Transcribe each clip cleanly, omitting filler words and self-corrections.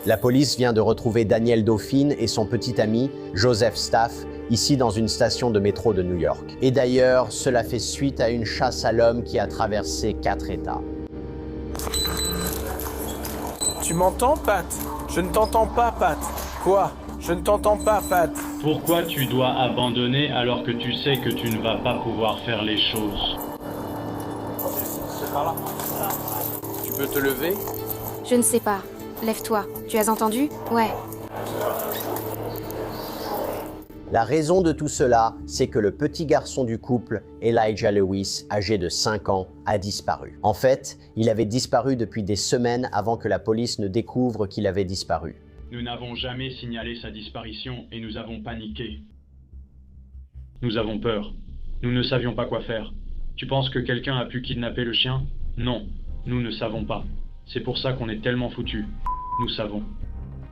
La police vient de retrouver Danielle Dauphine et son petit ami, Joseph Staff, ici dans une station de métro de New York. Et d'ailleurs, cela fait suite à une chasse à l'homme qui a traversé 4 États. Tu m'entends, Pat? Je ne t'entends pas, Pat. Quoi? Je ne t'entends pas, Pat. Pourquoi tu dois abandonner alors que tu sais que tu ne vas pas pouvoir faire les choses? C'est par là. Tu peux te lever? Je ne sais pas. Lève-toi. Tu as entendu? Ouais. La raison de tout cela, c'est que le petit garçon du couple, Elijah Lewis, âgé de 5 ans, a disparu. En fait, il avait disparu depuis des semaines avant que la police ne découvre qu'il avait disparu. Nous n'avons jamais signalé sa disparition et nous avons paniqué. Nous avons peur. Nous ne savions pas quoi faire. Tu penses que quelqu'un a pu kidnapper le chien? Non, nous ne savons pas. C'est pour ça qu'on est tellement foutus. Nous savons.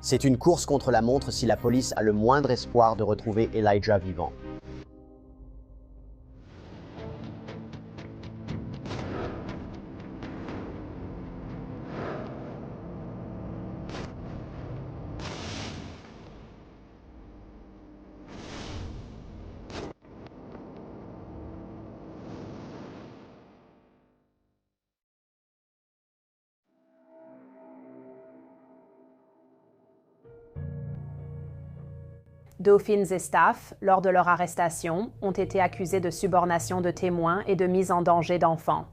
C'est une course contre la montre si la police a le moindre espoir de retrouver Elijah vivant. Dauphine et Staff, lors de leur arrestation, ont été accusés de subornation de témoins et de mise en danger d'enfants.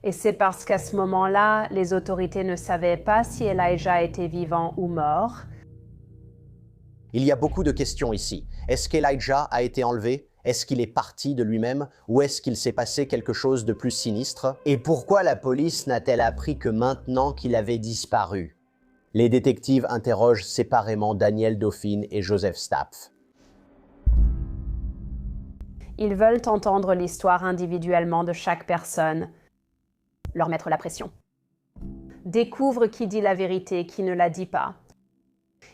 Et c'est parce qu'à ce moment-là, les autorités ne savaient pas si Elijah était vivant ou mort. Il y a beaucoup de questions ici. Est-ce qu'Elijah a été enlevé? Est-ce qu'il est parti de lui-même? Ou est-ce qu'il s'est passé quelque chose de plus sinistre? Et pourquoi la police n'a-t-elle appris que maintenant qu'il avait disparu? Les détectives interrogent séparément Danielle Dauphine et Joseph Staff. Ils veulent entendre l'histoire individuellement de chaque personne, leur mettre la pression. Découvre qui dit la vérité, qui ne la dit pas,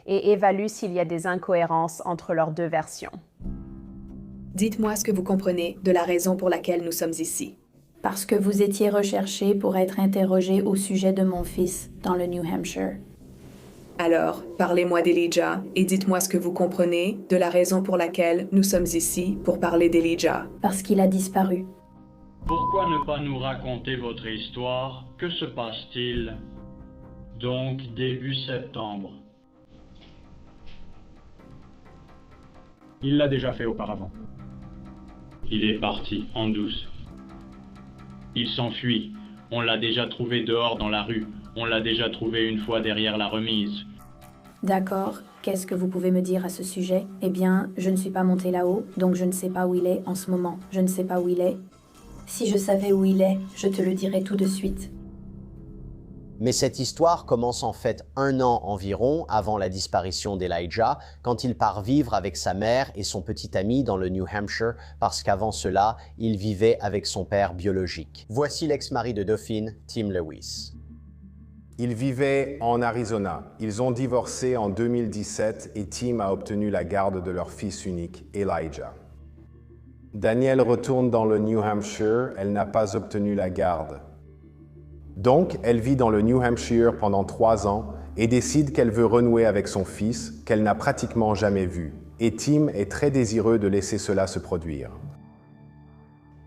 et évalue s'il y a des incohérences entre leurs deux versions. Dites-moi ce que vous comprenez de la raison pour laquelle nous sommes ici. Parce que vous étiez recherché pour être interrogé au sujet de mon fils dans le New Hampshire. Alors, parlez-moi d'Elijah et dites-moi ce que vous comprenez de la raison pour laquelle nous sommes ici pour parler d'Elijah. Parce qu'il a disparu. Pourquoi ne pas nous raconter votre histoire? Que se passe-t-il? Donc, début septembre. Il l'a déjà fait auparavant. Il est parti, en douce. Il s'enfuit. On l'a déjà trouvé dehors dans la rue. On l'a déjà trouvé une fois derrière la remise. D'accord. Qu'est-ce que vous pouvez me dire à ce sujet? Eh bien, je ne suis pas montée là-haut, donc je ne sais pas où il est en ce moment. Je ne sais pas où il est. Si je savais où il est, je te le dirais tout de suite. Mais cette histoire commence en fait 1 an environ avant la disparition d'Elijah, quand il part vivre avec sa mère et son petit ami dans le New Hampshire, parce qu'avant cela, il vivait avec son père biologique. Voici l'ex-mari de Dauphine, Tim Lewis. Ils vivaient en Arizona. Ils ont divorcé en 2017 et Tim a obtenu la garde de leur fils unique, Elijah. Danielle retourne dans le New Hampshire. Elle n'a pas obtenu la garde. Donc, elle vit dans le New Hampshire pendant 3 ans et décide qu'elle veut renouer avec son fils, qu'elle n'a pratiquement jamais vu. Et Tim est très désireux de laisser cela se produire.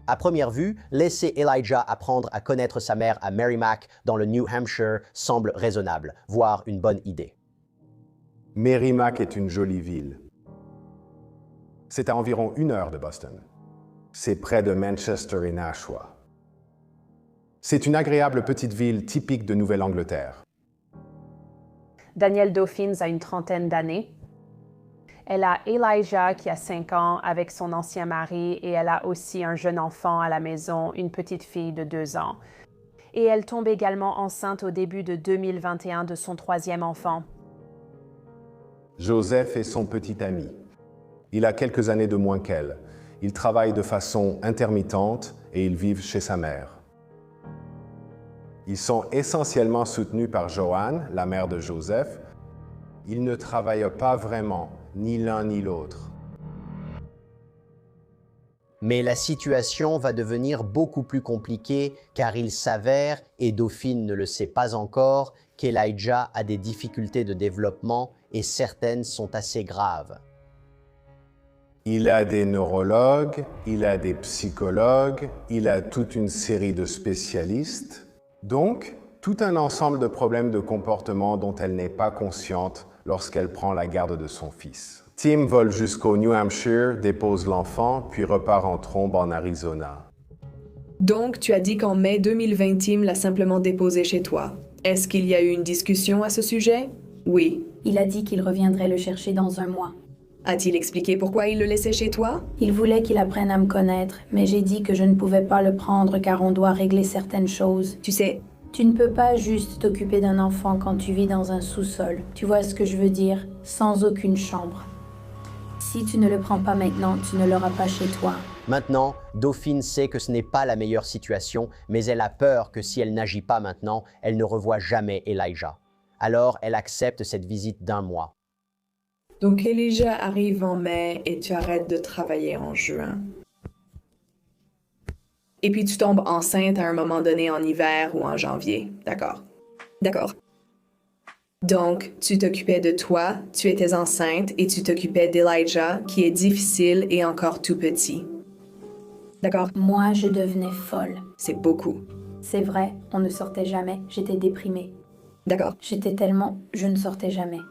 À première vue, laisser Elijah apprendre à connaître sa mère à Merrimack dans le New Hampshire semble raisonnable, voire une bonne idée. Merrimack est une jolie ville. C'est à environ 1 heure de Boston. C'est près de Manchester et Nashua. C'est une agréable petite ville typique de Nouvelle-Angleterre. Danielle Dauphine a une 30aine d'années. Elle a Elijah qui a 5 ans avec son ancien mari et elle a aussi un jeune enfant à la maison, une petite fille de 2 ans. Et elle tombe également enceinte au début de 2021 de son 3e enfant. Joseph est son petit ami. Il a quelques années de moins qu'elle. Ils travaillent de façon intermittente et ils vivent chez sa mère. Ils sont essentiellement soutenus par Joanne, la mère de Joseph. Ils ne travaillent pas vraiment, ni l'un ni l'autre. Mais la situation va devenir beaucoup plus compliquée car il s'avère, et Dauphine ne le sait pas encore, qu'Elijah a des difficultés de développement et certaines sont assez graves. Il a des neurologues, il a des psychologues, il a toute une série de spécialistes. Donc, tout un ensemble de problèmes de comportement dont elle n'est pas consciente lorsqu'elle prend la garde de son fils. Tim vole jusqu'au New Hampshire, dépose l'enfant, puis repart en trombe en Arizona. Donc, tu as dit qu'en mai 2020, Tim l'a simplement déposé chez toi. Est-ce qu'il y a eu une discussion à ce sujet? Oui. Il a dit qu'il reviendrait le chercher dans un mois. A-t-il expliqué pourquoi il le laissait chez toi? Il voulait qu'il apprenne à me connaître, mais j'ai dit que je ne pouvais pas le prendre car on doit régler certaines choses. Tu sais, Tu ne peux pas juste t'occuper d'un enfant quand tu vis dans un sous-sol. Tu vois ce que je veux dire? Sans aucune chambre. Si tu ne le prends pas maintenant, tu ne l'auras pas chez toi. Maintenant, Dauphine sait que ce n'est pas la meilleure situation, mais elle a peur que si elle n'agit pas maintenant, elle ne revoit jamais Elijah. Alors, elle accepte cette visite d'1 mois. donc Elijah arrive en mai et tu arrêtes de travailler en juin. Et puis tu tombes enceinte à un moment donné en hiver ou en janvier. D'accord. D'accord. Donc, tu t'occupais de toi, tu étais enceinte et tu t'occupais d'Elijah, qui est difficile et encore tout petit. D'accord. Moi, je devenais folle. C'est beaucoup. C'est vrai, on ne sortait jamais, j'étais déprimée. D'accord. J'étais tellement... je ne sortais jamais.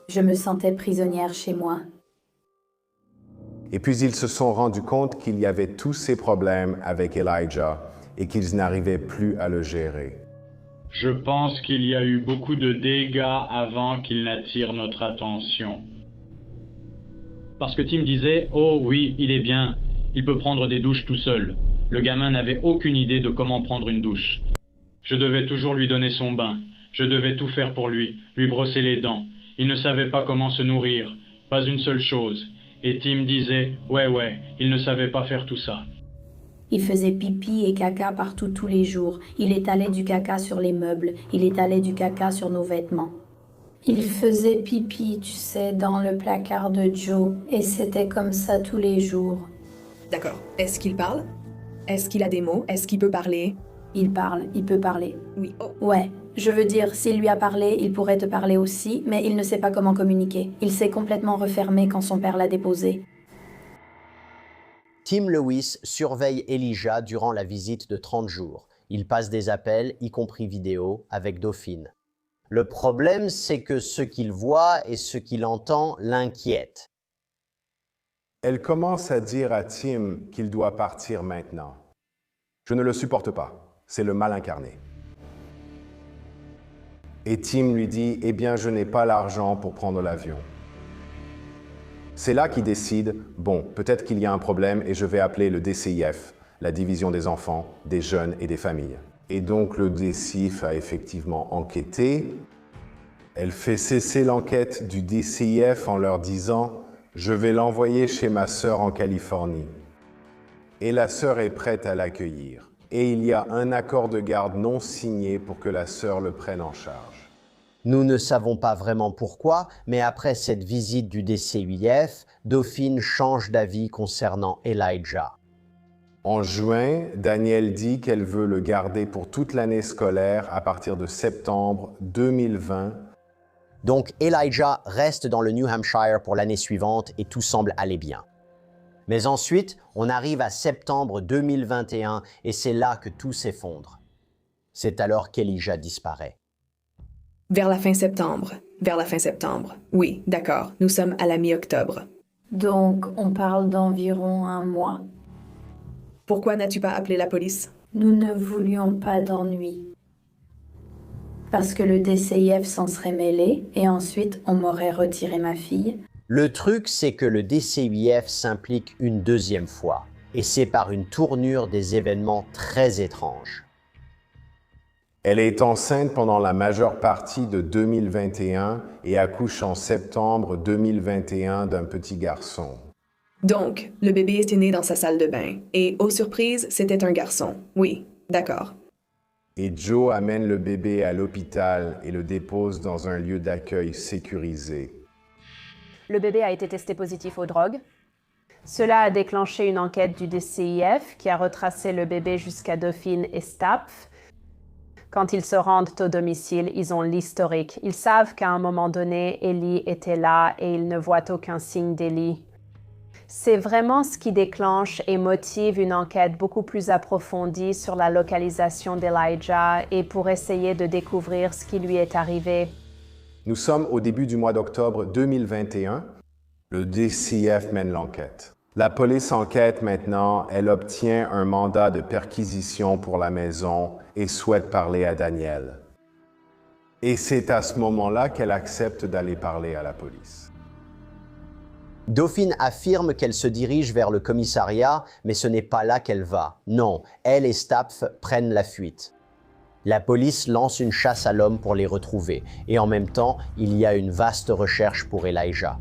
Je me sentais prisonnière chez moi. Et puis ils se sont rendus compte qu'il y avait tous ces problèmes avec Elijah et qu'ils n'arrivaient plus à le gérer. Je pense qu'il y a eu beaucoup de dégâts avant qu'il n'attire notre attention. Parce que Tim disait « Oh oui, il est bien, il peut prendre des douches tout seul ». Le gamin n'avait aucune idée de comment prendre une douche. Je devais toujours lui donner son bain. Je devais tout faire pour lui brosser les dents. Il ne savait pas comment se nourrir, pas une seule chose. Et Tim disait « Ouais, il ne savait pas faire tout ça ». Il faisait pipi et caca partout tous les jours. Il étalait du caca sur les meubles. Il étalait du caca sur nos vêtements. Il faisait pipi, tu sais, dans le placard de Joe. Et c'était comme ça tous les jours. D'accord. Est-ce qu'il parle? Est-ce qu'il a des mots? Est-ce qu'il peut parler? Il parle, il peut parler. Oui. Oh. Ouais, je veux dire, s'il lui a parlé, il pourrait te parler aussi, mais il ne sait pas comment communiquer. Il s'est complètement refermé quand son père l'a déposé. Tim Lewis surveille Elijah durant la visite de 30 jours. Il passe des appels, y compris vidéo, avec Dauphine. Le problème, c'est que ce qu'il voit et ce qu'il entend l'inquiètent. Elle commence à dire à Tim qu'il doit partir maintenant. Je ne le supporte pas, c'est le mal incarné. Et Tim lui dit, eh bien, je n'ai pas l'argent pour prendre l'avion. C'est là qu'il décide, bon, peut-être qu'il y a un problème et je vais appeler le DCIF, la division des enfants, des jeunes et des familles. Et donc le DCIF a effectivement enquêté. Elle fait cesser l'enquête du DCIF en leur disant, je vais l'envoyer chez ma sœur en Californie. Et la sœur est prête à l'accueillir. Et il y a un accord de garde non signé pour que la sœur le prenne en charge. Nous ne savons pas vraiment pourquoi, mais après cette visite du DCIF, Dauphine change d'avis concernant Elijah. En juin, Danielle dit qu'elle veut le garder pour toute l'année scolaire à partir de septembre 2020. Donc Elijah reste dans le New Hampshire pour l'année suivante et tout semble aller bien. Mais ensuite, on arrive à septembre 2021 et c'est là que tout s'effondre. C'est alors qu'Elijah disparaît. Vers la fin septembre. Vers la fin septembre. Oui, d'accord. Nous sommes à la mi-octobre. Donc, on parle d'environ 1 mois. Pourquoi n'as-tu pas appelé la police? Nous ne voulions pas d'ennui. Parce que le DCIF s'en serait mêlé et ensuite on m'aurait retiré ma fille. Le truc, c'est que le DCIF s'implique une deuxième fois, et c'est par une tournure des événements très étranges. Elle est enceinte pendant la majeure partie de 2021 et accouche en septembre 2021 d'un petit garçon. Donc, le bébé était né dans sa salle de bain. Et, aux surprises, c'était un garçon. Oui, d'accord. Et Joe amène le bébé à l'hôpital et le dépose dans un lieu d'accueil sécurisé. Le bébé a été testé positif aux drogues. Cela a déclenché une enquête du DCIF qui a retracé le bébé jusqu'à Dauphine et Stapf. Quand ils se rendent au domicile, ils ont l'historique. Ils savent qu'à un moment donné, Ellie était là et ils ne voient aucun signe d'Ellie. C'est vraiment ce qui déclenche et motive une enquête beaucoup plus approfondie sur la localisation d'Elijah et pour essayer de découvrir ce qui lui est arrivé. Nous sommes au début du mois d'octobre 2021. Le DCF mène l'enquête. La police enquête maintenant, elle obtient un mandat de perquisition pour la maison et souhaite parler à Danielle. Et c'est à ce moment-là qu'elle accepte d'aller parler à la police. Dauphine affirme qu'elle se dirige vers le commissariat, mais ce n'est pas là qu'elle va. Non, elle et Stapf prennent la fuite. La police lance une chasse à l'homme pour les retrouver, et en même temps, il y a une vaste recherche pour Elijah.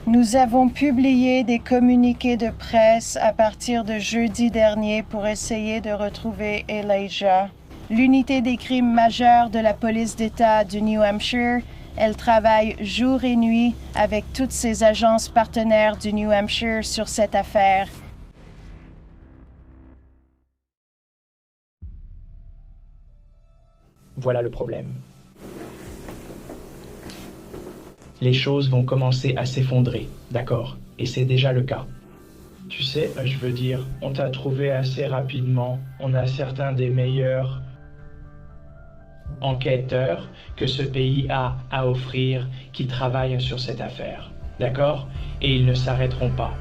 Nous avons publié des communiqués de presse à partir de jeudi dernier pour essayer de retrouver Elijah. L'unité des crimes majeurs de la police d'État du New Hampshire, elle travaille jour et nuit avec toutes ses agences partenaires du New Hampshire sur cette affaire. Voilà le problème. Les choses vont commencer à s'effondrer, d'accord? Et c'est déjà le cas. Tu sais, je veux dire, on t'a trouvé assez rapidement. On a certains des meilleurs enquêteurs que ce pays a à offrir qui travaillent sur cette affaire, d'accord? Et ils ne s'arrêteront pas.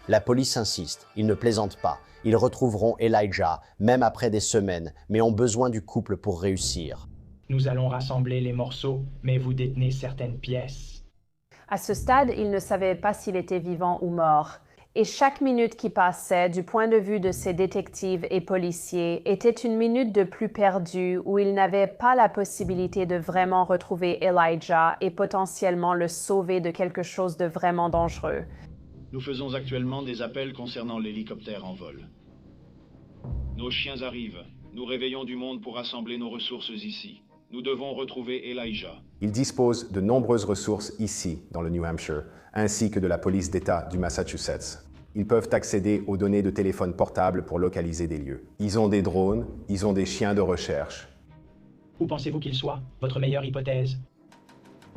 La police insiste, ils ne plaisantent pas. Ils retrouveront Elijah, même après des semaines, mais ont besoin du couple pour réussir. Nous allons rassembler les morceaux, mais vous détenez certaines pièces. À ce stade, ils ne savaient pas s'il était vivant ou mort. Et chaque minute qui passait, du point de vue de ces détectives et policiers, était une minute de plus perdue où ils n'avaient pas la possibilité de vraiment retrouver Elijah et potentiellement le sauver de quelque chose de vraiment dangereux. Nous faisons actuellement des appels concernant l'hélicoptère en vol. Nos chiens arrivent. Nous réveillons du monde pour rassembler nos ressources ici. Nous devons retrouver Elijah. Ils disposent de nombreuses ressources ici, dans le New Hampshire, ainsi que de la police d'État du Massachusetts. Ils peuvent accéder aux données de téléphone portable pour localiser des lieux. Ils ont des drones, ils ont des chiens de recherche. Où pensez-vous qu'il soit, votre meilleure hypothèse?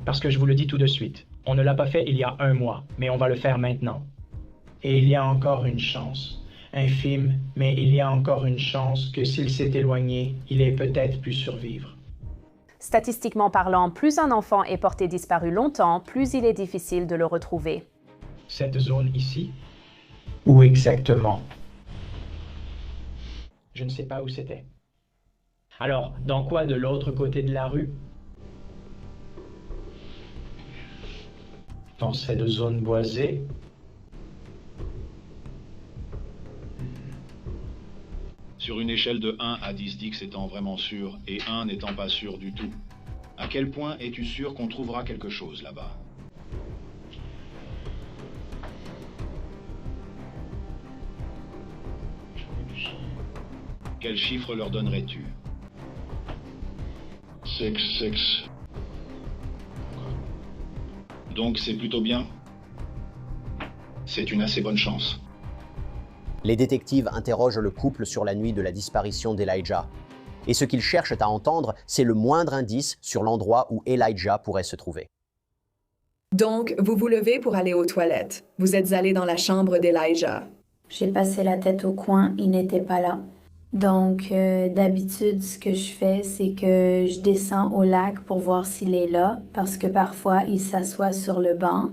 Parce que je vous le dis tout de suite, on ne l'a pas fait il y a 1 mois, mais on va le faire maintenant. Et il y a encore une chance. Infime, mais il y a encore une chance que s'il s'est éloigné, il ait peut-être pu survivre. Statistiquement parlant, plus un enfant est porté disparu longtemps, plus il est difficile de le retrouver. Cette zone ici? Où exactement? Je ne sais pas où c'était. Alors, dans quoi de l'autre côté de la rue? Dans cette zone boisée? Sur une échelle de 1 à 10 Dix étant vraiment sûr et 1 n'étant pas sûr du tout, à quel point es-tu sûr qu'on trouvera quelque chose là-bas? Quel chiffre leur donnerais-tu? 6. Donc c'est plutôt bien? C'est une assez bonne chance. Les détectives interrogent le couple sur la nuit de la disparition d'Elijah. Et ce qu'ils cherchent à entendre, c'est le moindre indice sur l'endroit où Elijah pourrait se trouver. Donc, vous vous levez pour aller aux toilettes. Vous êtes allé dans la chambre d'Elijah. J'ai passé la tête au coin, il n'était pas là. Donc, d'habitude, ce que je fais, c'est que je descends au lac pour voir s'il est là, parce que parfois, il s'assoit sur le banc.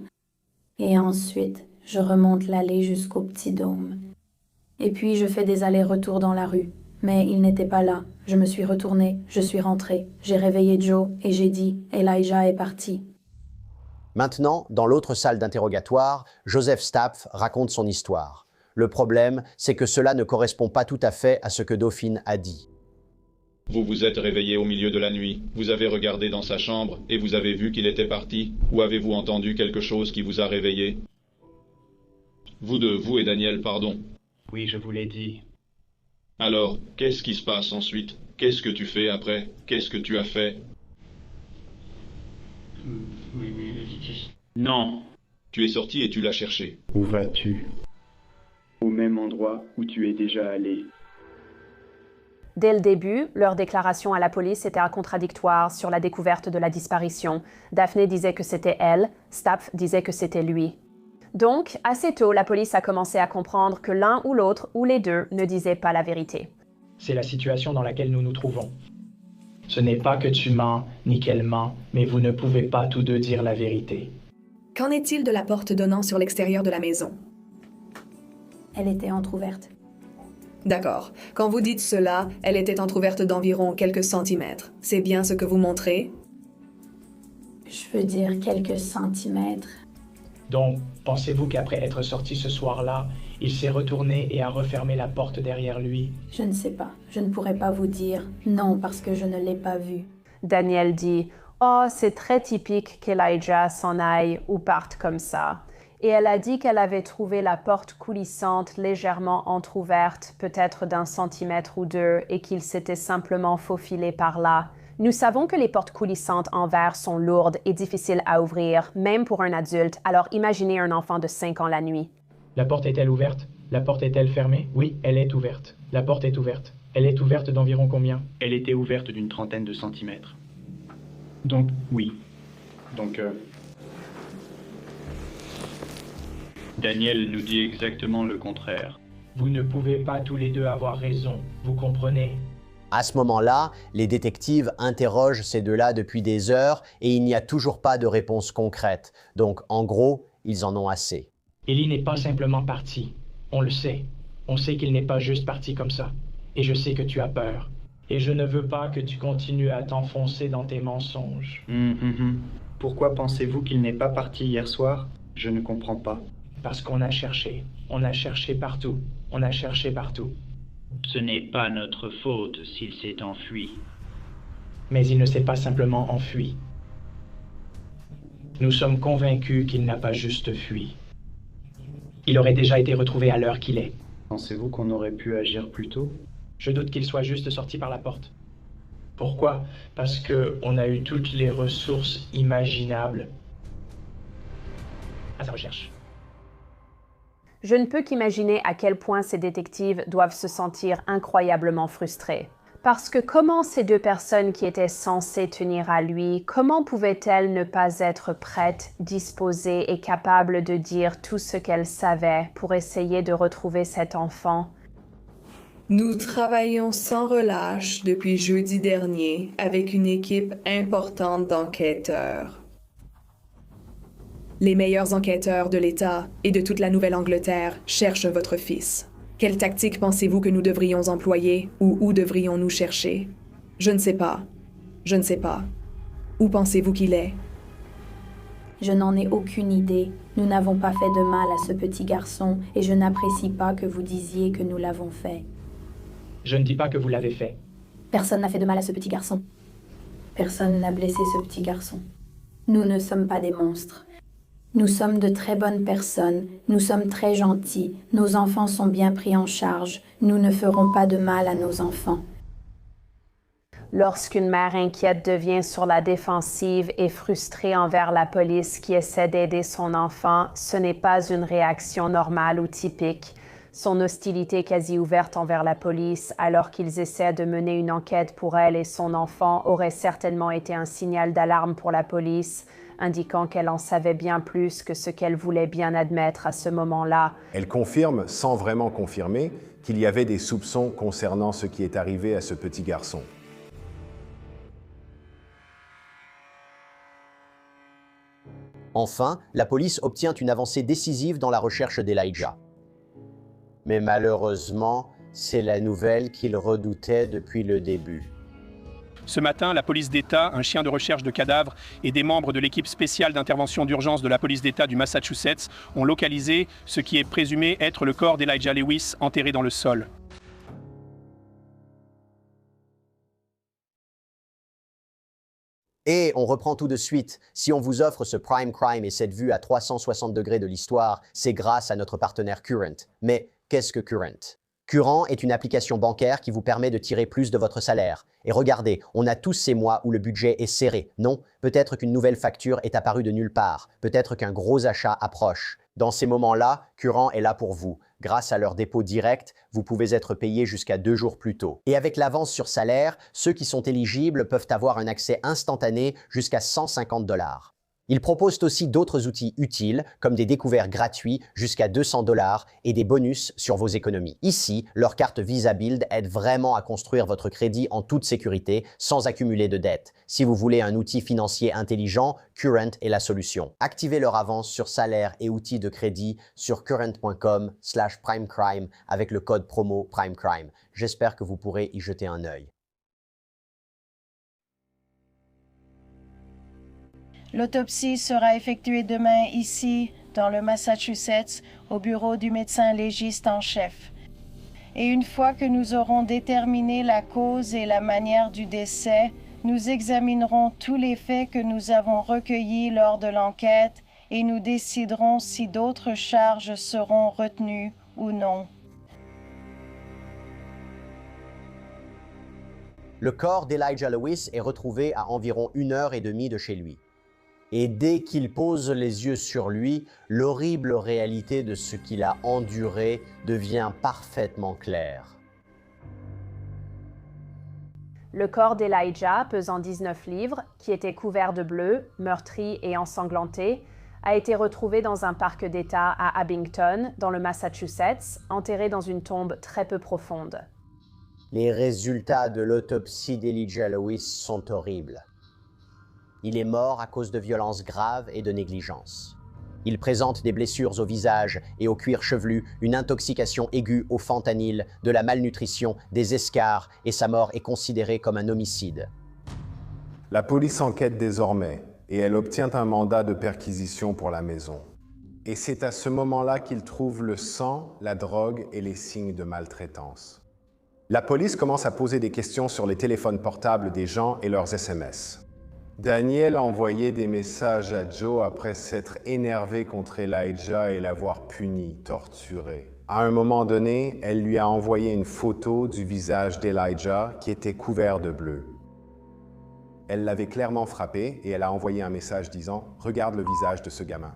Et ensuite, je remonte l'allée jusqu'au petit dôme. Et puis, je fais des allers-retours dans la rue. Mais il n'était pas là. Je me suis retournée, je suis rentrée. J'ai réveillé Joe et j'ai dit « Elijah est parti ». Maintenant, dans l'autre salle d'interrogatoire, Joseph Stapf raconte son histoire. Le problème, c'est que cela ne correspond pas tout à fait à ce que Dauphine a dit. Vous vous êtes réveillé au milieu de la nuit, vous avez regardé dans sa chambre et vous avez vu qu'il était parti, ou avez-vous entendu quelque chose qui vous a réveillé? Vous deux, vous et Daniel, pardon. Oui, je vous l'ai dit. Alors, qu'est-ce qui se passe ensuite? Qu'est-ce que tu fais après? Qu'est-ce que tu as fait? Non. Tu es sorti et tu l'as cherché. Où vas-tu? au même endroit où tu es déjà allé. Dès le début, leur déclaration à la police était contradictoire sur la découverte de la disparition. Daphné disait que c'était elle, Stapf disait que c'était lui. Donc, assez tôt, la police a commencé à comprendre que l'un ou l'autre, ou les deux, ne disaient pas la vérité. C'est la situation dans laquelle nous nous trouvons. Ce n'est pas que tu mens, ni qu'elle ment, mais vous ne pouvez pas tous deux dire la vérité. Qu'en est-il de la porte donnant sur l'extérieur de la maison? Elle était entrouverte. D'accord. Quand vous dites cela, elle était entrouverte d'environ quelques centimètres. C'est bien ce que vous montrez? Je veux dire quelques centimètres. Donc, pensez-vous qu'après être sorti ce soir-là, il s'est retourné et a refermé la porte derrière lui? Je ne sais pas. Je ne pourrais pas vous dire non parce que je ne l'ai pas vu. Daniel dit « Oh, c'est très typique qu'Elijah s'en aille ou parte comme ça. » Et elle a dit qu'elle avait trouvé la porte coulissante légèrement entr'ouverte, peut-être d'1 centimètre ou 2, et qu'il s'était simplement faufilé par là. Nous savons que les portes coulissantes en verre sont lourdes et difficiles à ouvrir, même pour un adulte, alors imaginez un enfant de 5 ans la nuit. La porte est-elle ouverte? La porte est-elle fermée? Oui, elle est ouverte. La porte est ouverte. Elle est ouverte d'environ combien? Elle était ouverte d'une trentaine de centimètres. Donc, oui. Donc, Daniel nous dit exactement le contraire. Vous ne pouvez pas tous les deux avoir raison, vous comprenez? À ce moment-là, les détectives interrogent ces deux-là depuis des heures et il n'y a toujours pas de réponse concrète. Donc, en gros, ils en ont assez. Ellie n'est pas simplement parti. On le sait. On sait qu'il n'est pas juste parti comme ça. Et je sais que tu as peur. Et je ne veux pas que tu continues à t'enfoncer dans tes mensonges. Pourquoi pensez-vous qu'il n'est pas parti hier soir? Je ne comprends pas. Parce qu'on a cherché. On a cherché partout. On a cherché partout. Ce n'est pas notre faute s'il s'est enfui. Mais il ne s'est pas simplement enfui. Nous sommes convaincus qu'il n'a pas juste fui. Il aurait déjà été retrouvé à l'heure qu'il est. Pensez-vous qu'on aurait pu agir plus tôt? Je doute qu'il soit juste sorti par la porte. Pourquoi? Parce que on a eu toutes les ressources imaginables à sa recherche. Je ne peux qu'imaginer à quel point ces détectives doivent se sentir incroyablement frustrés. Parce que comment ces deux personnes qui étaient censées tenir à lui, comment pouvaient-elles ne pas être prêtes, disposées et capables de dire tout ce qu'elles savaient pour essayer de retrouver cet enfant? Nous travaillons sans relâche depuis jeudi dernier avec une équipe importante d'enquêteurs. Les meilleurs enquêteurs de l'État et de toute la Nouvelle-Angleterre cherchent votre fils. Quelle tactique pensez-vous que nous devrions employer ou où devrions-nous chercher? Je ne sais pas. Je ne sais pas. Où pensez-vous qu'il est? Je n'en ai aucune idée. Nous n'avons pas fait de mal à ce petit garçon et je n'apprécie pas que vous disiez que nous l'avons fait. Je ne dis pas que vous l'avez fait. Personne n'a fait de mal à ce petit garçon. Personne n'a blessé ce petit garçon. Nous ne sommes pas des monstres. Nous sommes de très bonnes personnes, nous sommes très gentils, nos enfants sont bien pris en charge, nous ne ferons pas de mal à nos enfants. Lorsqu'une mère inquiète devient sur la défensive et frustrée envers la police qui essaie d'aider son enfant, ce n'est pas une réaction normale ou typique. Son hostilité quasi ouverte envers la police, alors qu'ils essaient de mener une enquête pour elle et son enfant, aurait certainement été un signal d'alarme pour la police, indiquant qu'elle en savait bien plus que ce qu'elle voulait bien admettre à ce moment-là. Elle confirme, sans vraiment confirmer, qu'il y avait des soupçons concernant ce qui est arrivé à ce petit garçon. Enfin, la police obtient une avancée décisive dans la recherche d'Elijah. Mais malheureusement, c'est la nouvelle qu'il redoutait depuis le début. Ce matin, la police d'État, un chien de recherche de cadavres et des membres de l'équipe spéciale d'intervention d'urgence de la police d'État du Massachusetts ont localisé ce qui est présumé être le corps d'Elijah Lewis enterré dans le sol. Et on reprend tout de suite. Si on vous offre ce Prime Crime et cette vue à 360 degrés de l'histoire, c'est grâce à notre partenaire Current. Mais qu'est-ce que Current? Current est une application bancaire qui vous permet de tirer plus de votre salaire. Et regardez, on a tous ces mois où le budget est serré. Non, peut-être qu'une nouvelle facture est apparue de nulle part. Peut-être qu'un gros achat approche. Dans ces moments-là, Current est là pour vous. Grâce à leur dépôt direct, vous pouvez être payé jusqu'à 2 jours plus tôt. Et avec l'avance sur salaire, ceux qui sont éligibles peuvent avoir un accès instantané jusqu'à 150 $. Ils proposent aussi d'autres outils utiles, comme des découvertes gratuits jusqu'à 200 $ et des bonus sur vos économies. Ici, leur carte Visa Build aide vraiment à construire votre crédit en toute sécurité, sans accumuler de dettes. Si vous voulez un outil financier intelligent, Current est la solution. Activez leur avance sur salaire et outils de crédit sur current.com/primecrime avec le code promo PrimeCrime. J'espère que vous pourrez y jeter un œil. L'autopsie sera effectuée demain ici, dans le Massachusetts, au bureau du médecin légiste en chef. Et une fois que nous aurons déterminé la cause et la manière du décès, nous examinerons tous les faits que nous avons recueillis lors de l'enquête et nous déciderons si d'autres charges seront retenues ou non. Le corps d'Elijah Lewis est retrouvé à environ 1h30 de chez lui. Et dès qu'il pose les yeux sur lui, l'horrible réalité de ce qu'il a enduré devient parfaitement claire. Le corps d'Elijah, pesant 19 livres, qui était couvert de bleu, meurtri et ensanglanté, a été retrouvé dans un parc d'État à Abington, dans le Massachusetts, enterré dans une tombe très peu profonde. Les résultats de l'autopsie d'Elijah Lewis sont horribles. Il est mort à cause de violences graves et de négligence. Il présente des blessures au visage et au cuir chevelu, une intoxication aiguë au fentanyl, de la malnutrition, des escarres, et sa mort est considérée comme un homicide. La police enquête désormais et elle obtient un mandat de perquisition pour la maison. Et c'est à ce moment-là qu'ils trouvent le sang, la drogue et les signes de maltraitance. La police commence à poser des questions sur les téléphones portables des gens et leurs SMS. Daniel a envoyé des messages à Joe après s'être énervé contre Elijah et l'avoir puni, torturé. À un moment donné, elle lui a envoyé une photo du visage d'Elijah qui était couvert de bleu. Elle l'avait clairement frappé et elle a envoyé un message disant « Regarde le visage de ce gamin ».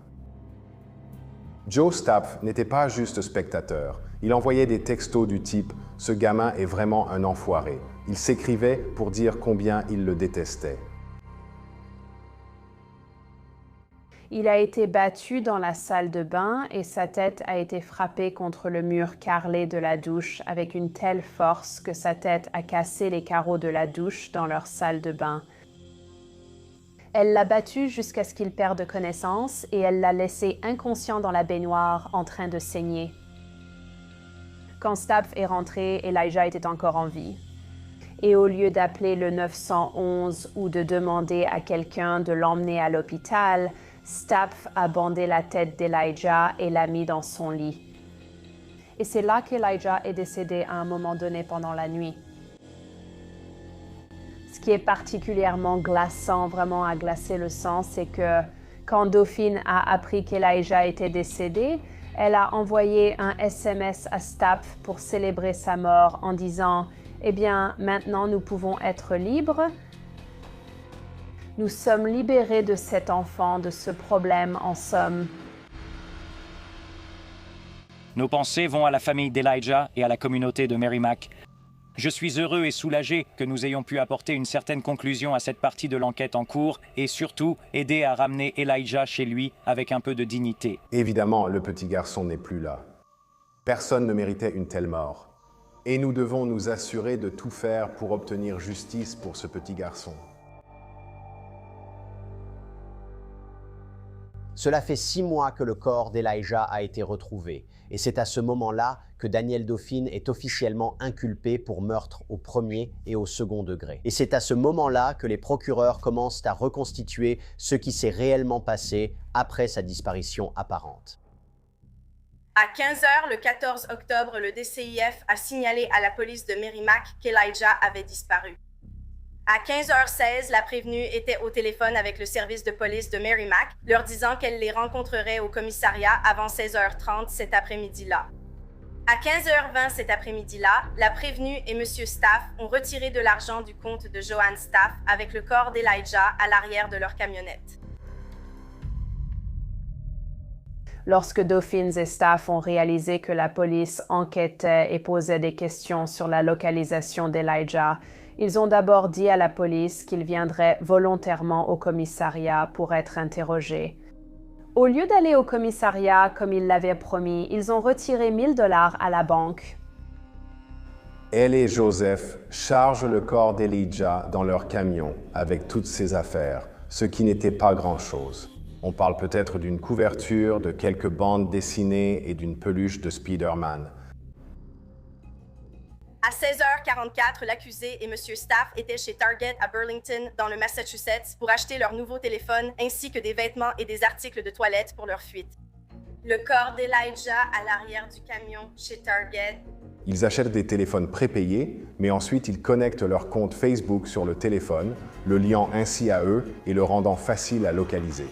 Joe Stapp n'était pas juste spectateur. Il envoyait des textos du type « Ce gamin est vraiment un enfoiré ». Il s'écrivait pour dire combien il le détestait. Il a été battu dans la salle de bain et sa tête a été frappée contre le mur carrelé de la douche avec une telle force que sa tête a cassé les carreaux de la douche dans leur salle de bain. Elle l'a battu jusqu'à ce qu'il perde connaissance et elle l'a laissé inconscient dans la baignoire en train de saigner. Quand Stapp est rentré, Elijah était encore en vie. Et au lieu d'appeler le 911 ou de demander à quelqu'un de l'emmener à l'hôpital, Stapp a bandé la tête d'Elijah et l'a mis dans son lit. Et c'est là qu'Elijah est décédé à un moment donné pendant la nuit. Ce qui est particulièrement glaçant, vraiment à glacer le sang, c'est que quand Dauphine a appris qu'Elijah était décédé, elle a envoyé un SMS à Stapp pour célébrer sa mort en disant « Eh bien, maintenant nous pouvons être libres. Nous sommes libérés de cet enfant, de ce problème en somme. » Nos pensées vont à la famille d'Elijah et à la communauté de Merrimack. Je suis heureux et soulagé que nous ayons pu apporter une certaine conclusion à cette partie de l'enquête en cours et surtout aider à ramener Elijah chez lui avec un peu de dignité. Évidemment, le petit garçon n'est plus là. Personne ne méritait une telle mort. Et nous devons nous assurer de tout faire pour obtenir justice pour ce petit garçon. Cela fait 6 mois que le corps d'Elijah a été retrouvé, et c'est à ce moment-là que Daniel Dauphine est officiellement inculpé pour meurtre au premier et au second degré. Et c'est à ce moment-là que les procureurs commencent à reconstituer ce qui s'est réellement passé après sa disparition apparente. À 15 h le 14 octobre, le DCIF a signalé à la police de Merrimack qu'Elijah avait disparu. À 15h16, la prévenue était au téléphone avec le service de police de Merrimack, leur disant qu'elle les rencontrerait au commissariat avant 16h30 cet après-midi-là. À 15h20 cet après-midi-là, la prévenue et M. Staff ont retiré de l'argent du compte de Joanne Staff avec le corps d'Elijah à l'arrière de leur camionnette. Lorsque Dauphins et staff ont réalisé que la police enquêtait et posait des questions sur la localisation d'Elijah, ils ont d'abord dit à la police qu'ils viendraient volontairement au commissariat pour être interrogés. Au lieu d'aller au commissariat comme ils l'avaient promis, ils ont retiré 1 000 $ à la banque. Elle et Joseph chargent le corps d'Elijah dans leur camion avec toutes ses affaires, ce qui n'était pas grand-chose. On parle peut-être d'une couverture, de quelques bandes dessinées et d'une peluche de Spider-Man. À 16h44, l'accusé et M. Staff étaient chez Target à Burlington, dans le Massachusetts, pour acheter leur nouveau téléphone ainsi que des vêtements et des articles de toilette pour leur fuite. Le corps d'Elijah à l'arrière du camion chez Target. Ils achètent des téléphones prépayés, mais ensuite ils connectent leur compte Facebook sur le téléphone, le liant ainsi à eux et le rendant facile à localiser.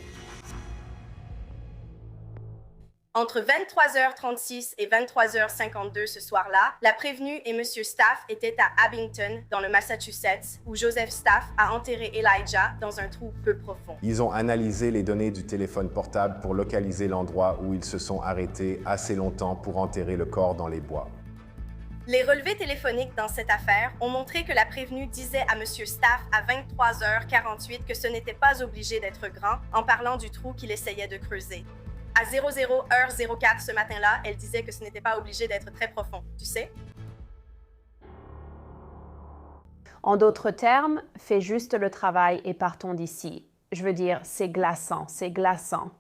Entre 23h36 et 23h52 ce soir-là, la prévenue et M. Staff étaient à Abington, dans le Massachusetts, où Joseph Staff a enterré Elijah dans un trou peu profond. Ils ont analysé les données du téléphone portable pour localiser l'endroit où ils se sont arrêtés assez longtemps pour enterrer le corps dans les bois. Les relevés téléphoniques dans cette affaire ont montré que la prévenue disait à M. Staff à 23h48 que ce n'était pas obligé d'être grand, en parlant du trou qu'il essayait de creuser. À 00h04 ce matin-là, elle disait que ce n'était pas obligé d'être très profond, tu sais? En d'autres termes, fais juste le travail et partons d'ici. Je veux dire, c'est glaçant, c'est glaçant.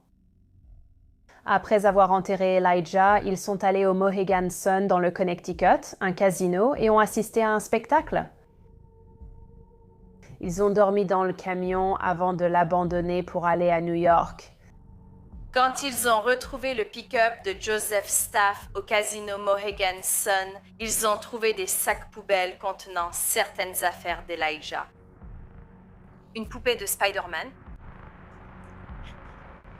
Après avoir enterré Elijah, ils sont allés au Mohegan Sun dans le Connecticut, un casino, et ont assisté à un spectacle. Ils ont dormi dans le camion avant de l'abandonner pour aller à New York. Quand ils ont retrouvé le pick-up de Joseph Staff au casino Mohegan Sun, ils ont trouvé des sacs poubelles contenant certaines affaires d'Elijah. Une poupée de Spider-Man,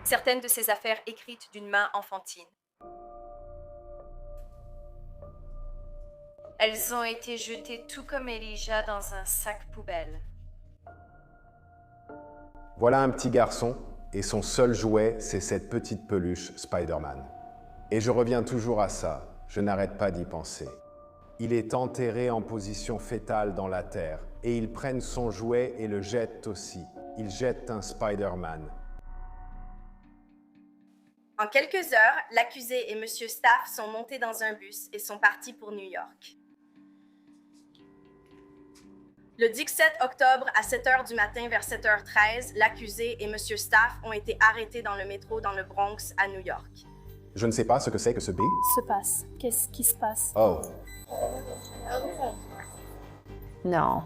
certaines de ses affaires écrites d'une main enfantine. Elles ont été jetées tout comme Elijah dans un sac poubelle. Voilà un petit garçon, et son seul jouet, c'est cette petite peluche Spider-Man. Et je reviens toujours à ça, je n'arrête pas d'y penser. Il est enterré en position fétale dans la terre, et ils prennent son jouet et le jettent aussi. Ils jettent un Spider-Man. En quelques heures, l'accusé et M. Staff sont montés dans un bus et sont partis pour New York. Le 17 octobre, à 7h du matin vers 7h13, l'accusé et M. Staff ont été arrêtés dans le métro dans le Bronx à New York. Je ne sais pas ce que c'est que ce B. Se passe. Qu'est-ce qui se passe? Oh. Non.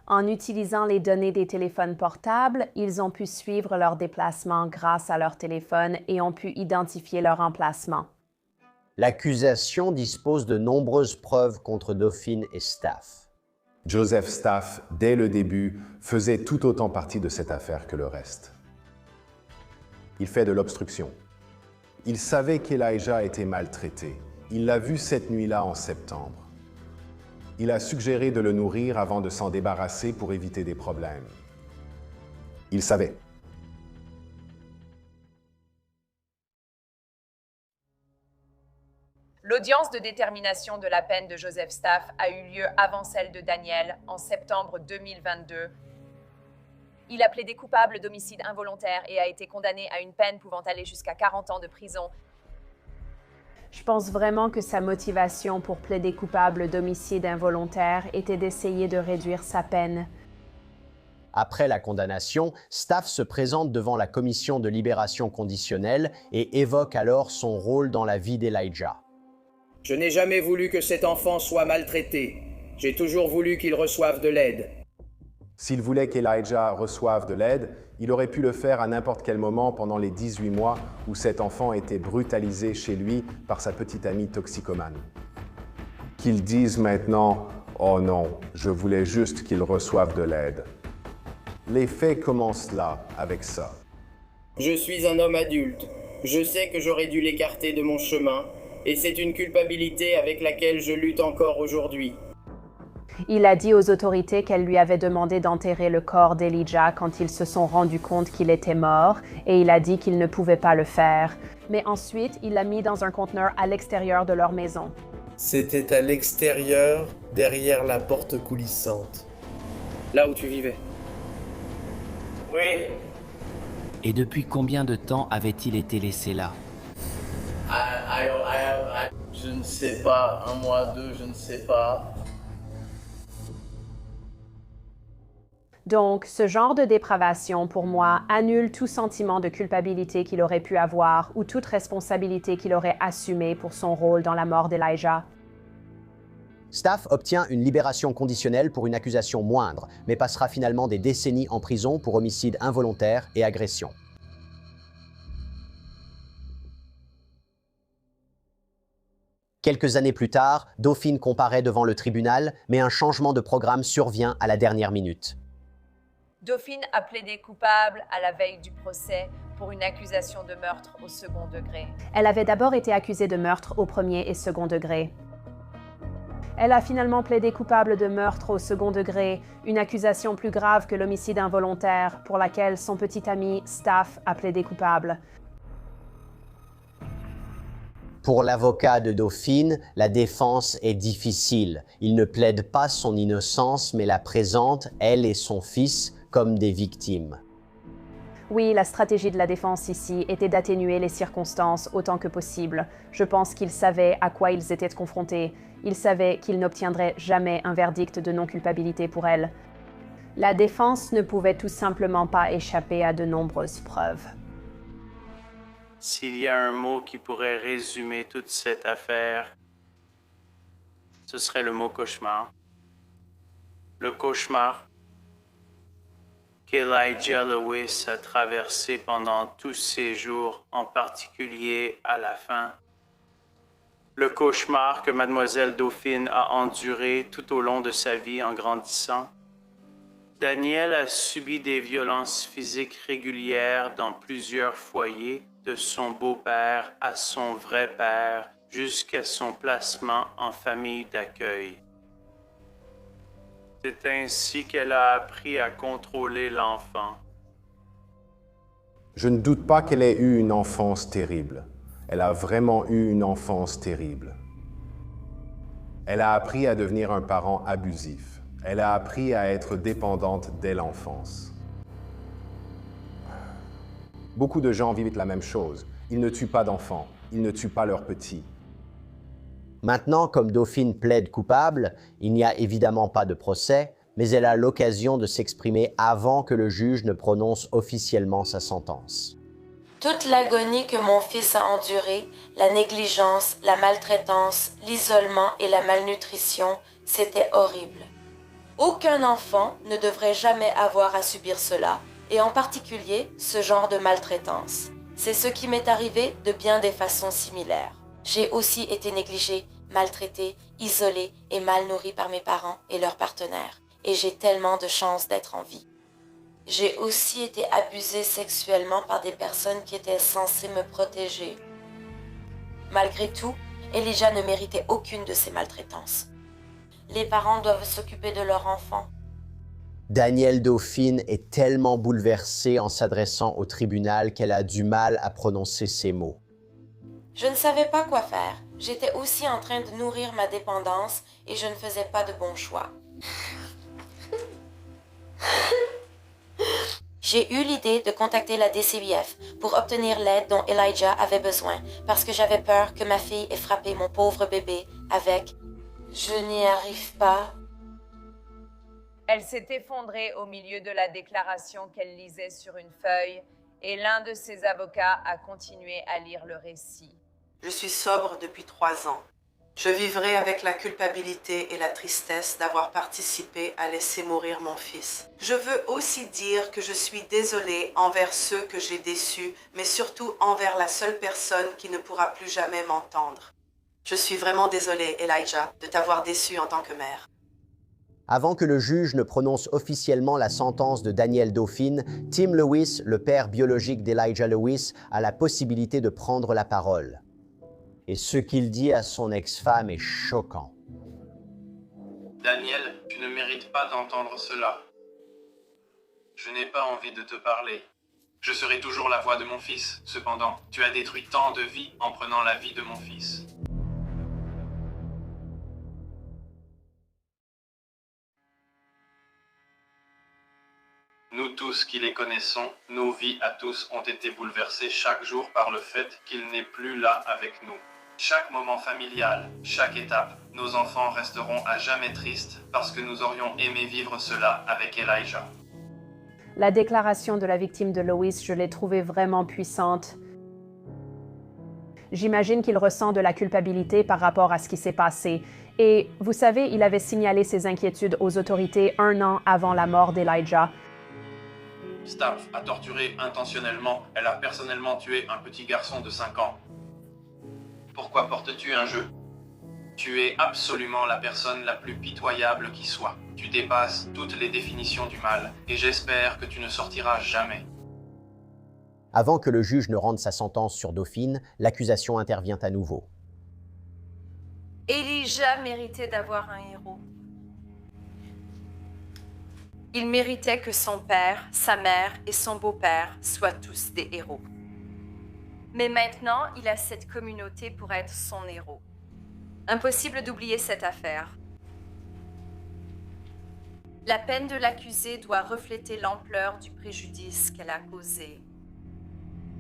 En utilisant les données des téléphones portables, ils ont pu suivre leurs déplacements grâce à leur téléphone et ont pu identifier leur emplacement. L'accusation dispose de nombreuses preuves contre Dauphins et Staff. Joseph Staff, dès le début, faisait tout autant partie de cette affaire que le reste. Il fait de l'obstruction. Il savait qu'Elijah était maltraité. Il l'a vu cette nuit-là en septembre. Il a suggéré de le nourrir avant de s'en débarrasser pour éviter des problèmes. Il savait. L'audience de détermination de la peine de Joseph Staff a eu lieu avant celle de Daniel en septembre 2022. Il a plaidé coupable d'homicide involontaire et a été condamné à une peine pouvant aller jusqu'à 40 ans de prison. Je pense vraiment que sa motivation pour plaider coupable d'homicide involontaire était d'essayer de réduire sa peine. Après la condamnation, Staff se présente devant la commission de libération conditionnelle et évoque alors son rôle dans la vie d'Elijah. Je n'ai jamais voulu que cet enfant soit maltraité. J'ai toujours voulu qu'il reçoive de l'aide. S'il voulait qu'Elijah reçoive de l'aide, il aurait pu le faire à n'importe quel moment pendant les 18 mois où cet enfant était brutalisé chez lui par sa petite amie toxicomane. Qu'il dise maintenant « Oh non, je voulais juste qu'il reçoive de l'aide ». Les faits commencent là, avec ça. Je suis un homme adulte. Je sais que j'aurais dû l'écarter de mon chemin, et c'est une culpabilité avec laquelle je lutte encore aujourd'hui. Il a dit aux autorités qu'elle lui avait demandé d'enterrer le corps d'Elijah quand ils se sont rendus compte qu'il était mort, et il a dit qu'il ne pouvait pas le faire. Mais ensuite, il l'a mis dans un conteneur à l'extérieur de leur maison. C'était à l'extérieur, derrière la porte coulissante. Là où tu vivais. Oui. Et depuis combien de temps avait-il été laissé là? Je ne sais pas, 1 mois, 2, je ne sais pas. Donc, ce genre de dépravation, pour moi, annule tout sentiment de culpabilité qu'il aurait pu avoir ou toute responsabilité qu'il aurait assumée pour son rôle dans la mort d'Elijah. Staff obtient une libération conditionnelle pour une accusation moindre, mais passera finalement des décennies en prison pour homicide involontaire et agression. Quelques années plus tard, Dauphin comparaît devant le tribunal, mais un changement de programme survient à la dernière minute. Dauphin a plaidé coupable à la veille du procès pour une accusation de meurtre au second degré. Elle avait d'abord été accusée de meurtre au premier et second degré. Elle a finalement plaidé coupable de meurtre au second degré, une accusation plus grave que l'homicide involontaire pour laquelle son petit ami Staff a plaidé coupable. Pour l'avocat de Dauphin, la défense est difficile. Il ne plaide pas son innocence, mais la présente, elle et son fils, comme des victimes. Oui, la stratégie de la défense ici était d'atténuer les circonstances autant que possible. Je pense qu'ils savaient à quoi ils étaient confrontés. Ils savaient qu'ils n'obtiendraient jamais un verdict de non-culpabilité pour elle. La défense ne pouvait tout simplement pas échapper à de nombreuses preuves. S'il y a un mot qui pourrait résumer toute cette affaire, ce serait le mot cauchemar. Le cauchemar qu'Elijah Lewis a traversé pendant tous ces jours, en particulier à la fin. Le cauchemar que Mademoiselle Dauphin a enduré tout au long de sa vie en grandissant. Daniel a subi des violences physiques régulières dans plusieurs foyers, de son beau-père à son vrai père, jusqu'à son placement en famille d'accueil. C'est ainsi qu'elle a appris à contrôler l'enfant. Je ne doute pas qu'elle ait eu une enfance terrible. Elle a vraiment eu une enfance terrible. Elle a appris à devenir un parent abusif. Elle a appris à être dépendante dès l'enfance. Beaucoup de gens vivent la même chose. Ils ne tuent pas d'enfants. Ils ne tuent pas leurs petits. Maintenant, comme Dauphin plaide coupable, il n'y a évidemment pas de procès, mais elle a l'occasion de s'exprimer avant que le juge ne prononce officiellement sa sentence. Toute l'agonie que mon fils a endurée, la négligence, la maltraitance, l'isolement et la malnutrition, c'était horrible. Aucun enfant ne devrait jamais avoir à subir cela, et en particulier ce genre de maltraitance. C'est ce qui m'est arrivé de bien des façons similaires. J'ai aussi été négligée, maltraitée, isolée et mal nourrie par mes parents et leurs partenaires, et j'ai tellement de chance d'être en vie. J'ai aussi été abusée sexuellement par des personnes qui étaient censées me protéger. Malgré tout, Elijah ne méritait aucune de ces maltraitances. Les parents doivent s'occuper de leur enfant. Danielle Dauphin est tellement bouleversée en s'adressant au tribunal qu'elle a du mal à prononcer ces mots. Je ne savais pas quoi faire. J'étais aussi en train de nourrir ma dépendance et je ne faisais pas de bons choix. J'ai eu l'idée de contacter la DCIF pour obtenir l'aide dont Elijah avait besoin parce que j'avais peur que ma fille ait frappé mon pauvre bébé avec « Je n'y arrive pas ». Elle s'est effondrée au milieu de la déclaration qu'elle lisait sur une feuille et l'un de ses avocats a continué à lire le récit. Je suis sobre depuis 3 ans. Je vivrai avec la culpabilité et la tristesse d'avoir participé à laisser mourir mon fils. Je veux aussi dire que je suis désolée envers ceux que j'ai déçus, mais surtout envers la seule personne qui ne pourra plus jamais m'entendre. Je suis vraiment désolée, Elijah, de t'avoir déçu en tant que mère. Avant que le juge ne prononce officiellement la sentence de Danielle Dauphin, Tim Lewis, le père biologique d'Elijah Lewis, a la possibilité de prendre la parole. Et ce qu'il dit à son ex-femme est choquant. Daniel, tu ne mérites pas d'entendre cela. Je n'ai pas envie de te parler. Je serai toujours la voix de mon fils. Cependant, tu as détruit tant de vies en prenant la vie de mon fils. Nous tous qui les connaissons, nos vies à tous ont été bouleversées chaque jour par le fait qu'il n'est plus là avec nous. Chaque moment familial, chaque étape, nos enfants resteront à jamais tristes parce que nous aurions aimé vivre cela avec Elijah. La déclaration de la victime de Lois, je l'ai trouvée vraiment puissante. J'imagine qu'il ressent de la culpabilité par rapport à ce qui s'est passé. Et vous savez, il avait signalé ses inquiétudes aux autorités 1 an avant la mort d'Elijah. Staff a torturé intentionnellement. Elle a personnellement tué un petit garçon de 5 ans. Pourquoi portes-tu un jeu? Tu es absolument la personne la plus pitoyable qui soit. Tu dépasses toutes les définitions du mal, et j'espère que tu ne sortiras jamais. Avant que le juge ne rende sa sentence sur Dauphine, l'accusation intervient à nouveau. Elijah méritait d'avoir un héros. Il méritait que son père, sa mère et son beau-père soient tous des héros. Mais maintenant, il a cette communauté pour être son héros. Impossible d'oublier cette affaire. La peine de l'accusé doit refléter l'ampleur du préjudice qu'elle a causé.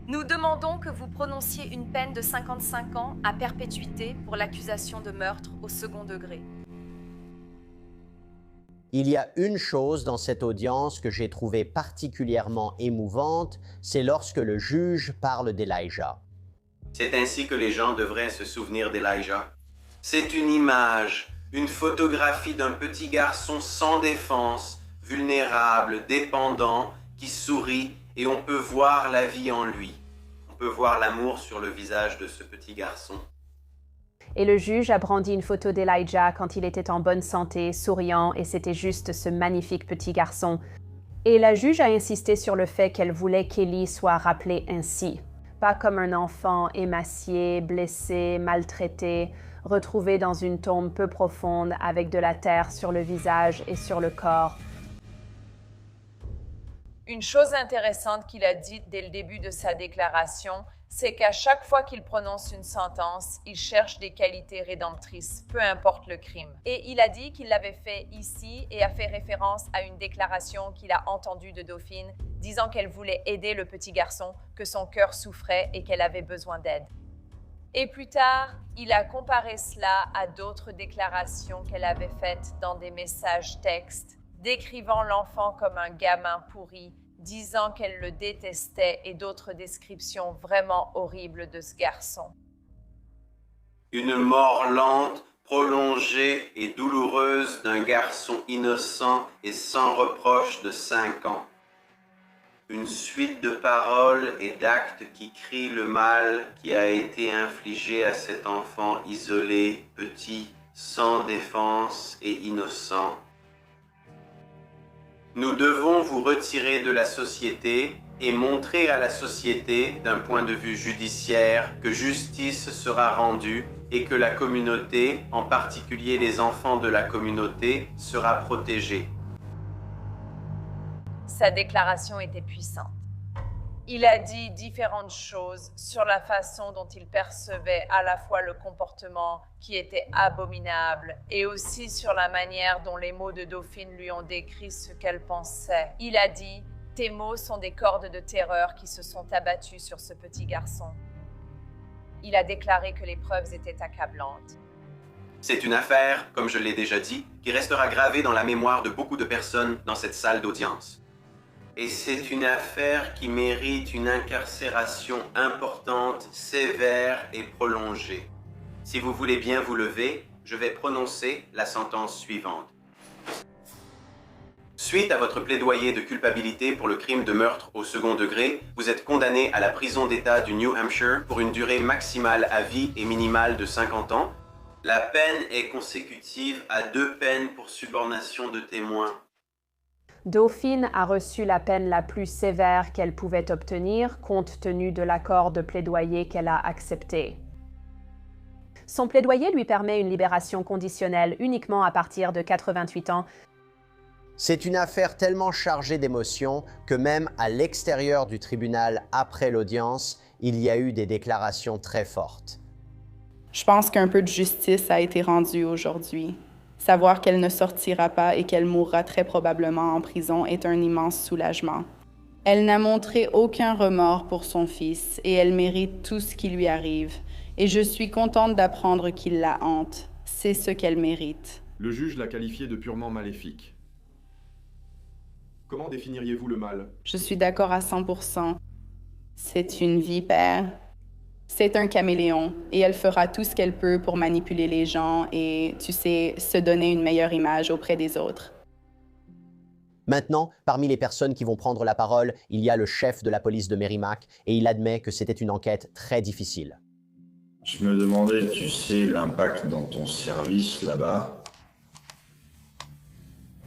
Nous demandons que vous prononciez une peine de 55 ans à perpétuité pour l'accusation de meurtre au second degré. Il y a une chose dans cette audience que j'ai trouvée particulièrement émouvante, c'est lorsque le juge parle d'Elijah. C'est ainsi que les gens devraient se souvenir d'Elijah. C'est une image, une photographie d'un petit garçon sans défense, vulnérable, dépendant, qui sourit et on peut voir la vie en lui. On peut voir l'amour sur le visage de ce petit garçon. Et le juge a brandi une photo d'Elijah quand il était en bonne santé, souriant, et c'était juste ce magnifique petit garçon. Et la juge a insisté sur le fait qu'elle voulait qu'Ellie soit rappelée ainsi. Pas comme un enfant émacié, blessé, maltraité, retrouvé dans une tombe peu profonde avec de la terre sur le visage et sur le corps. Une chose intéressante qu'il a dite dès le début de sa déclaration, c'est qu'à chaque fois qu'il prononce une sentence, il cherche des qualités rédemptrices, peu importe le crime. Et il a dit qu'il l'avait fait ici et a fait référence à une déclaration qu'il a entendue de Dauphine, disant qu'elle voulait aider le petit garçon, que son cœur souffrait et qu'elle avait besoin d'aide. Et plus tard, il a comparé cela à d'autres déclarations qu'elle avait faites dans des messages textes, décrivant l'enfant comme un gamin pourri, disant qu'elle le détestait et d'autres descriptions vraiment horribles de ce garçon. Une mort lente, prolongée et douloureuse d'un garçon innocent et sans reproche de 5 ans. Une suite de paroles et d'actes qui crient le mal qui a été infligé à cet enfant isolé, petit, sans défense et innocent. Nous devons vous retirer de la société et montrer à la société, d'un point de vue judiciaire, que justice sera rendue et que la communauté, en particulier les enfants de la communauté, sera protégée. Sa déclaration était puissante. Il a dit différentes choses sur la façon dont il percevait à la fois le comportement qui était abominable et aussi sur la manière dont les mots de Dauphine lui ont décrit ce qu'elle pensait. Il a dit « Tes mots sont des cordes de terreur qui se sont abattues sur ce petit garçon. » Il a déclaré que les preuves étaient accablantes. C'est une affaire, comme je l'ai déjà dit, qui restera gravée dans la mémoire de beaucoup de personnes dans cette salle d'audience. Et c'est une affaire qui mérite une incarcération importante, sévère et prolongée. Si vous voulez bien vous lever, je vais prononcer la sentence suivante. Suite à votre plaidoyer de culpabilité pour le crime de meurtre au second degré, vous êtes condamné à la prison d'État du New Hampshire pour une durée maximale à vie et minimale de 50 ans. La peine est consécutive à 2 peines pour subornation de témoins. Dauphine a reçu la peine la plus sévère qu'elle pouvait obtenir compte tenu de l'accord de plaidoyer qu'elle a accepté. Son plaidoyer lui permet une libération conditionnelle uniquement à partir de 88 ans, C'est une affaire tellement chargée d'émotions que même à l'extérieur du tribunal après l'audience, il y a eu des déclarations très fortes. Je pense qu'un peu de justice a été rendue aujourd'hui. Savoir qu'elle ne sortira pas et qu'elle mourra très probablement en prison est un immense soulagement. Elle n'a montré aucun remords pour son fils et elle mérite tout ce qui lui arrive. Et je suis contente d'apprendre qu'il la hante. C'est ce qu'elle mérite. Le juge l'a qualifiée de purement maléfique. Comment définiriez-vous le mal? Je suis d'accord à 100%. C'est une vipère. C'est un caméléon et elle fera tout ce qu'elle peut pour manipuler les gens et, tu sais, se donner une meilleure image auprès des autres. Maintenant, parmi les personnes qui vont prendre la parole, il y a le chef de la police de Merrimack et il admet que c'était une enquête très difficile. Je me demandais, tu sais, l'impact dans ton service là-bas?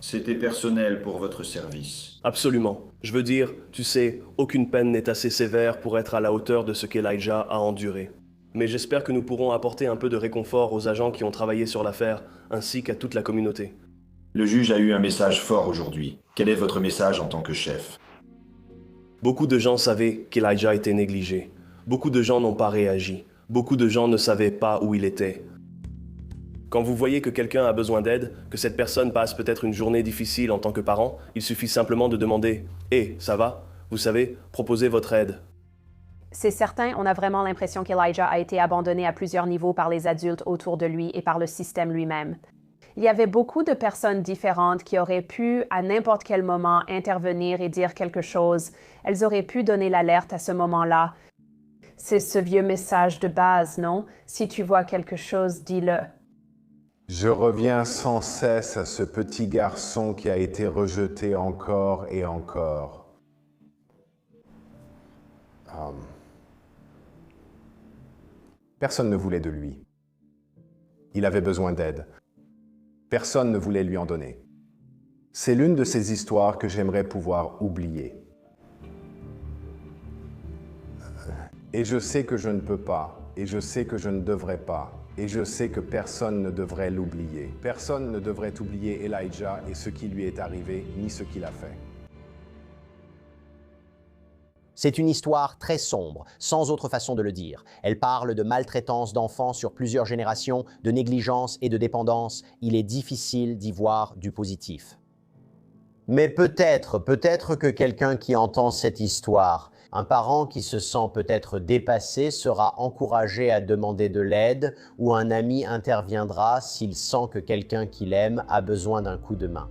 C'était personnel pour votre service. Absolument. Je veux dire, tu sais, aucune peine n'est assez sévère pour être à la hauteur de ce qu'Elijah a enduré. Mais j'espère que nous pourrons apporter un peu de réconfort aux agents qui ont travaillé sur l'affaire, ainsi qu'à toute la communauté. Le juge a eu un message fort aujourd'hui. Quel est votre message en tant que chef? Beaucoup de gens savaient qu'Elijah était négligé. Beaucoup de gens n'ont pas réagi. Beaucoup de gens ne savaient pas où il était. Quand vous voyez que quelqu'un a besoin d'aide, que cette personne passe peut-être une journée difficile en tant que parent, il suffit simplement de demander « Hé, ça va? Vous savez, proposez votre aide. » C'est certain, on a vraiment l'impression qu'Elijah a été abandonné à plusieurs niveaux par les adultes autour de lui et par le système lui-même. Il y avait beaucoup de personnes différentes qui auraient pu, à n'importe quel moment, intervenir et dire quelque chose. Elles auraient pu donner l'alerte à ce moment-là. C'est ce vieux message de base, non? Si tu vois quelque chose, dis-le. Je reviens sans cesse à ce petit garçon qui a été rejeté encore et encore. Personne ne voulait de lui. Il avait besoin d'aide. Personne ne voulait lui en donner. C'est l'une de ces histoires que j'aimerais pouvoir oublier. Et je sais que je ne peux pas, et je sais que je ne devrais pas, et je sais que personne ne devrait l'oublier. Personne ne devrait oublier Elijah et ce qui lui est arrivé, ni ce qu'il a fait. C'est une histoire très sombre, sans autre façon de le dire. Elle parle de maltraitance d'enfants sur plusieurs générations, de négligence et de dépendance. Il est difficile d'y voir du positif. Mais peut-être que quelqu'un qui entend cette histoire, un parent qui se sent peut-être dépassé, sera encouragé à demander de l'aide ou un ami interviendra s'il sent que quelqu'un qu'il aime a besoin d'un coup de main.